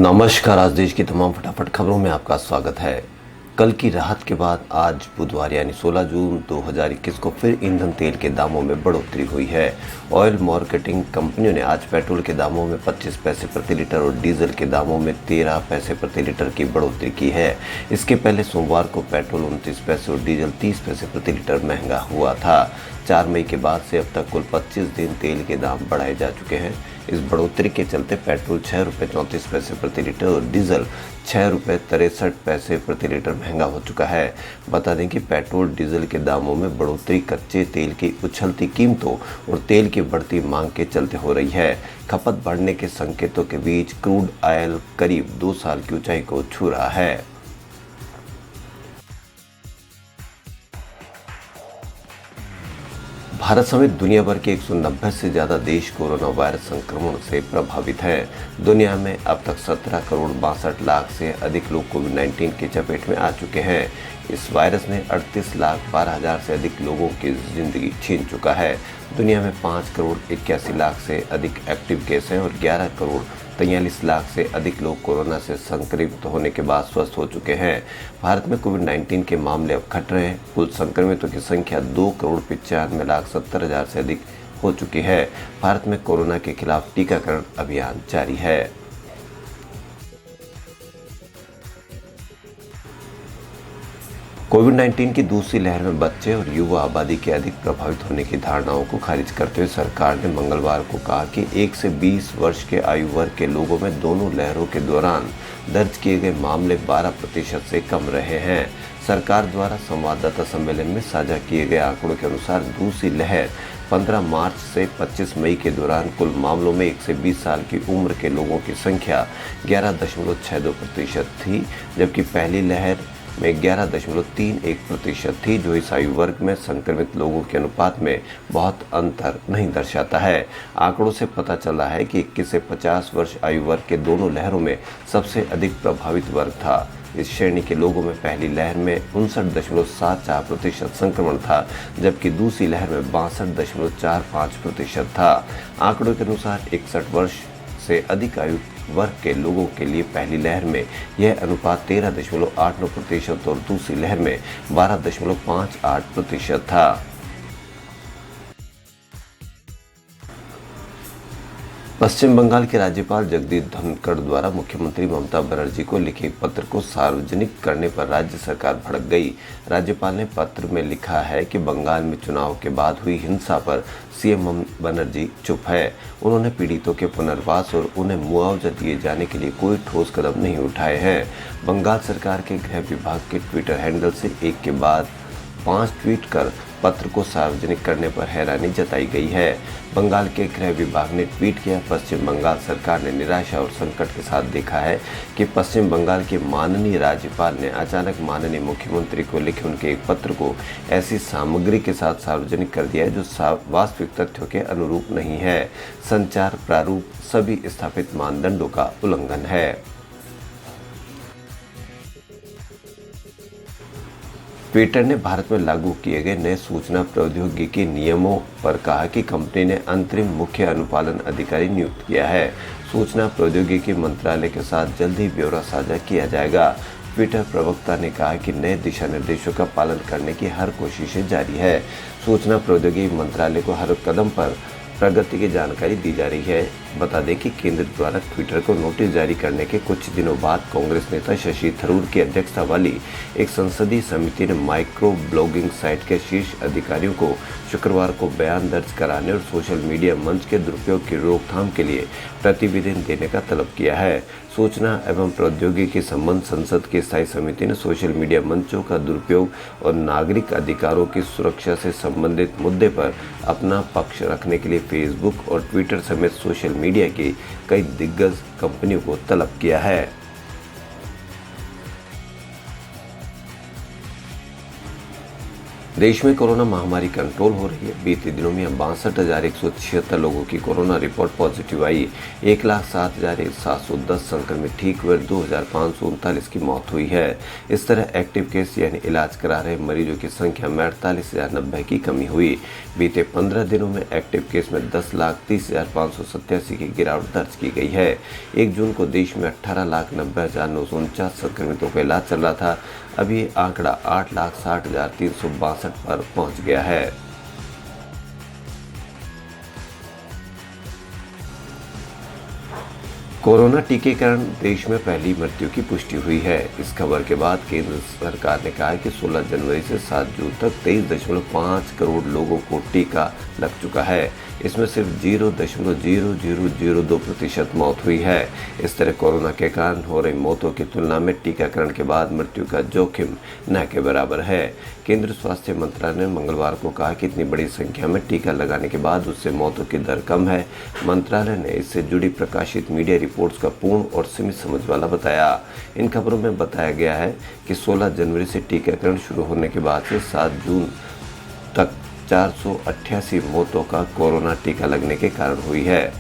नमस्कार। आज देश की तमाम फटाफट खबरों में आपका स्वागत है। कल की राहत के बाद आज बुधवार यानी 16 जून 2021 को फिर ईंधन तेल के दामों में बढ़ोतरी हुई है। ऑयल मार्केटिंग कंपनियों ने आज पेट्रोल के दामों में 25 पैसे प्रति लीटर और डीजल के दामों में 13 पैसे प्रति लीटर की बढ़ोतरी की है। इसके पहले सोमवार को पेट्रोल 29 पैसे और डीजल 30 पैसे प्रति लीटर महंगा हुआ था। 4 मई के बाद से अब तक कुल 25 दिन तेल के दाम बढ़ाए जा चुके हैं। इस बढ़ोतरी के चलते पेट्रोल 6 रुपये 34 पैसे प्रति लीटर और डीजल 6 रुपये 63 पैसे प्रति लीटर महंगा हो चुका है। बता दें कि पेट्रोल डीजल के दामों में बढ़ोतरी कच्चे तेल की उछलती कीमतों और तेल की बढ़ती मांग के चलते हो रही है। खपत बढ़ने के संकेतों के बीच क्रूड ऑयल करीब 2 साल की ऊंचाई को छू रहा है। भारत समेत दुनिया भर के 190 से ज़्यादा देश कोरोना वायरस संक्रमण से प्रभावित हैं। दुनिया में अब तक 17 करोड़ 62 लाख से अधिक लोग कोविड-19 की चपेट में आ चुके हैं। इस वायरस ने 38 लाख 12 हज़ार से अधिक लोगों की जिंदगी छीन चुका है। दुनिया में 5 करोड़ 81 लाख से अधिक एक्टिव केस हैं और 11 करोड़ 43 लाख से अधिक लोग कोरोना से संक्रमित होने के बाद स्वस्थ हो चुके हैं। भारत में कोविड-19 के मामले अब घट रहे हैं। कुल संक्रमितों की संख्या 2 करोड़ 95 लाख 70 हज़ार से अधिक हो चुकी है। भारत में कोरोना के खिलाफ टीकाकरण अभियान जारी है। कोविड-19 की दूसरी लहर में बच्चे और युवा आबादी के अधिक प्रभावित होने की धारणाओं को खारिज करते हुए सरकार ने मंगलवार को कहा कि 1 से 20 वर्ष के आयु वर्ग के लोगों में दोनों लहरों के दौरान दर्ज किए गए मामले 12% से कम रहे हैं। सरकार द्वारा संवाददाता सम्मेलन में साझा किए गए आंकड़ों के अनुसार दूसरी लहर 15 मार्च से 25 मई के दौरान कुल मामलों में 1 से 20 साल की उम्र के लोगों की संख्या 11.62% थी, जबकि पहली लहर में 11.31% थी, जो इस आयु वर्ग में संक्रमित लोगों के अनुपात में बहुत अंतर नहीं दर्शाता है। आंकड़ों से पता चला है कि 21 से 50 वर्ष आयु वर्ग के दोनों लहरों में सबसे अधिक प्रभावित वर्ग था। इस श्रेणी के लोगों में पहली लहर में 59.74% संक्रमण था, जबकि दूसरी लहर में 62.45% था। आंकड़ों के अनुसार 61 वर्ष से अधिक आयु वर्ग के लोगों के लिए पहली लहर में यह अनुपात 13.89% और दूसरी लहर में 12.58% था। पश्चिम बंगाल के राज्यपाल जगदीप धनखड़ द्वारा मुख्यमंत्री ममता बनर्जी को लिखे पत्र को सार्वजनिक करने पर राज्य सरकार भड़क गई। राज्यपाल ने पत्र में लिखा है कि बंगाल में चुनाव के बाद हुई हिंसा पर सीएम बनर्जी चुप है। उन्होंने पीड़ितों के पुनर्वास और उन्हें मुआवजा दिए जाने के लिए कोई ठोस कदम नहीं उठाए हैं। बंगाल सरकार के गृह विभाग के ट्विटर हैंडल से एक के बाद 5 ट्वीट कर पत्र को सार्वजनिक करने पर हैरानी जताई गई है। बंगाल के गृह विभाग ने ट्वीट किया, पश्चिम बंगाल सरकार ने निराशा और संकट के साथ देखा है कि पश्चिम बंगाल के माननीय राज्यपाल ने अचानक माननीय मुख्यमंत्री को लिखे उनके एक पत्र को ऐसी सामग्री के साथ सार्वजनिक कर दिया है जो वास्तविक तथ्यों के अनुरूप नहीं है। संचार प्रारूप सभी स्थापित मानदंडों का उल्लंघन है। ट्विटर ने भारत में लागू किए गए नए सूचना प्रौद्योगिकी नियमों पर कहा कि कंपनी ने अंतरिम मुख्य अनुपालन अधिकारी नियुक्त किया है। सूचना प्रौद्योगिकी मंत्रालय के साथ जल्द ही ब्यौरा साझा किया जाएगा। ट्विटर प्रवक्ता ने कहा कि नए दिशा निर्देशों का पालन करने की हर कोशिशें जारी है। सूचना प्रौद्योगिकी मंत्रालय को हर कदम पर प्रगति की जानकारी दी जा रही है। बता दें कि केंद्र द्वारा ट्विटर को नोटिस जारी करने के कुछ दिनों बाद कांग्रेस नेता शशि थरूर की अध्यक्षता वाली एक संसदीय समिति ने माइक्रो ब्लॉगिंग साइट के शीर्ष अधिकारियों को शुक्रवार को बयान दर्ज कराने और सोशल मीडिया मंच के दुरुपयोग की रोकथाम के लिए प्रतिवेदन देने का तलब किया है। सूचना एवं प्रौद्योगिकी संबंध संसद की स्थायी समिति ने सोशल मीडिया मंचों का दुरुपयोग और नागरिक अधिकारों की सुरक्षा से संबंधित मुद्दे पर अपना पक्ष रखने के लिए फेसबुक और ट्विटर समेत सोशल मीडिया की कई दिग्गज कंपनियों को तलब किया है। देश में कोरोना महामारी कंट्रोल हो रही है। बीते दिनों में 62,176 लोगों की कोरोना रिपोर्ट पॉजिटिव आई। 1,07,710 संक्रमित ठीक हुए, 2,539 की मौत हुई है। इस तरह एक्टिव केस यानी इलाज करा रहे मरीजों की संख्या में 48,090 की कमी हुई। बीते 15 दिनों में एक्टिव केस में 10,30,587 की गिरावट दर्ज की गई है। 1 जून को देश में 18,90,949 संक्रमितों का इलाज चल रहा था। अभी ये आंकड़ा 8,60,362 पर पहुंच गया है। कोरोना टीकाकरण देश में पहली मृत्यु की पुष्टि हुई है। इस खबर के बाद केंद्र सरकार ने कहा है कि 16 जनवरी से 7 जून तक 23.5 करोड़ लोगों को टीका लग चुका है। इसमें सिर्फ 0.0002% मौत हुई है। इस तरह कोरोना के कारण हो रही मौतों की तुलना में टीकाकरण के बाद मृत्यु का जोखिम न के बराबर है। केंद्रीय स्वास्थ्य मंत्रालय ने मंगलवार को कहा कि इतनी बड़ी संख्या में टीका लगाने के बाद उससे मौतों की दर कम है। मंत्रालय ने इससे जुड़ी प्रकाशित मीडिया रिपोर्ट्स का पूर्ण और सीमित समझ वाला बताया। इन खबरों में बताया गया है कि 16 जनवरी से टीकाकरण शुरू होने के बाद से 7 जून तक 488 मौतों का कोरोना टीका लगने के कारण हुई है।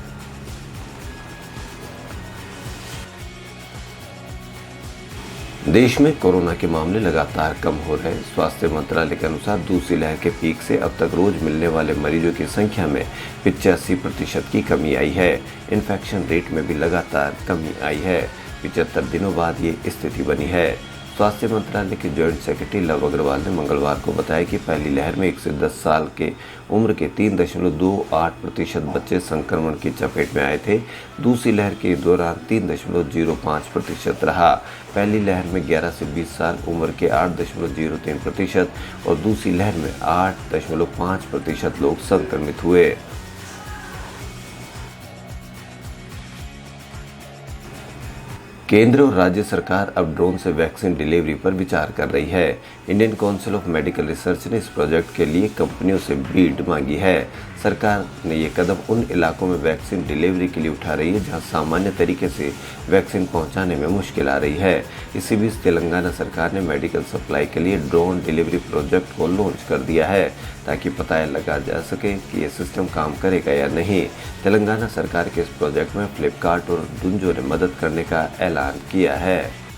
देश में कोरोना के मामले लगातार कम हो रहे हैं। स्वास्थ्य मंत्रालय के अनुसार दूसरी लहर के पीक से अब तक रोज मिलने वाले मरीजों की संख्या में 85% की कमी आई है। इन्फेक्शन रेट में भी लगातार कमी आई है। 75 दिनों बाद ये स्थिति बनी है। स्वास्थ्य मंत्रालय के जॉइंट सेक्रेटरी लव अग्रवाल ने मंगलवार को बताया कि पहली लहर में 1 से 10 साल के उम्र के 3.28% बच्चे संक्रमण की चपेट में आए थे। दूसरी लहर के दौरान 3.05% रहा। पहली लहर में 11 से 20 साल उम्र के 8.03% और दूसरी लहर में 8.5% लोग संक्रमित हुए। केंद्र और राज्य सरकार अब ड्रोन से वैक्सीन डिलीवरी पर विचार कर रही है। Indian council of medical research ने इस प्रोजेक्ट के लिए कंपनियों से बीड मांगी है। सरकार ने ये कदम उन इलाकों में वैक्सीन डिलीवरी के लिए उठा रही है जहां सामान्य तरीके से वैक्सीन पहुंचाने में मुश्किल आ रही है। इसी बीच तेलंगाना सरकार ने मेडिकल सप्लाई के लिए ड्रोन डिलीवरी प्रोजेक्ट को लॉन्च कर दिया है ताकि पता लगा जा सके कि यह सिस्टम काम करेगा या नहीं। तेलंगाना सरकार के इस प्रोजेक्ट में फ्लिपकार्ट और डुंजो ने मदद करने का ऐलान किया है।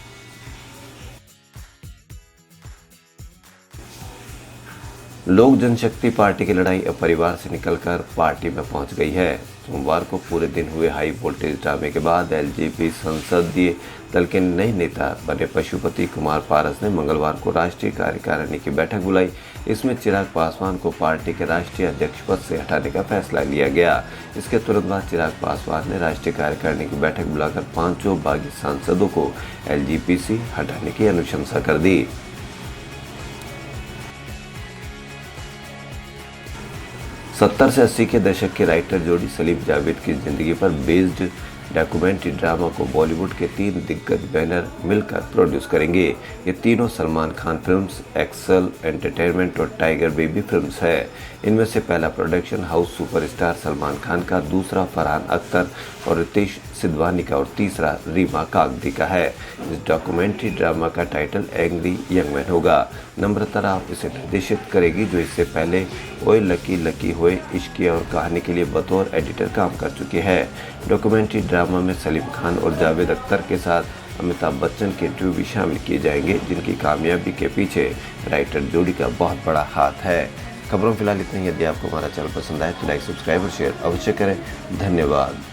लोक जनशक्ति पार्टी की लड़ाई अब परिवार से निकलकर पार्टी में पहुंच गई है। सोमवार को पूरे दिन हुए हाई वोल्टेज ड्रामे के बाद एलजेपी संसदीय दल के नए नेता बने पशुपति कुमार पारस ने मंगलवार को राष्ट्रीय कार्यकारिणी की बैठक बुलाई। इसमें चिराग पासवान को पार्टी के राष्ट्रीय अध्यक्ष पद से हटाने का फैसला लिया गया। इसके तुरंत बाद चिराग पासवान ने राष्ट्रीय कार्यकारिणी की बैठक बुलाकर 5 बागी सांसदों को एलजेपी से हटाने की अनुशंसा कर दी। 70 से 80 के दशक के राइटर जोड़ी सलीम जावेद की जिंदगी पर बेस्ड डॉक्यूमेंट्री ड्रामा को बॉलीवुड के 3 दिग्गज बैनर मिलकर प्रोड्यूस करेंगे। ये तीनों Salman Khan films, Excel Entertainment और टाइगर बेबी फिल्म्स है। इनमें से पहला production house superstar Salman Khan का, दूसरा फरहान अख्तर और रितेश सिद्धवानी का और तीसरा रीमा कागदी का है। इस डॉक्यूमेंट्री ड्रामा का टाइटल एंग्री यंग मैन होगा। नम्रता राव इसे निर्देशित करेगी, जो इससे पहले ओए लकी लकी होए, इश्किया और कहानी के लिए बतौर एडिटर काम कर चुकी है। डॉक्यूमेंट्री ड्रामा में सलीम खान और जावेद अख्तर के साथ अमिताभ बच्चन के इंटरव्यू भी शामिल किए जाएंगे, जिनकी कामयाबी के पीछे राइटर जोड़ी का बहुत बड़ा हाथ है। खबरों फिलहाल इतना ही। यदि आपको हमारा चैनल पसंद आए तो लाइक, सब्सक्राइब और शेयर अवश्य करें। धन्यवाद।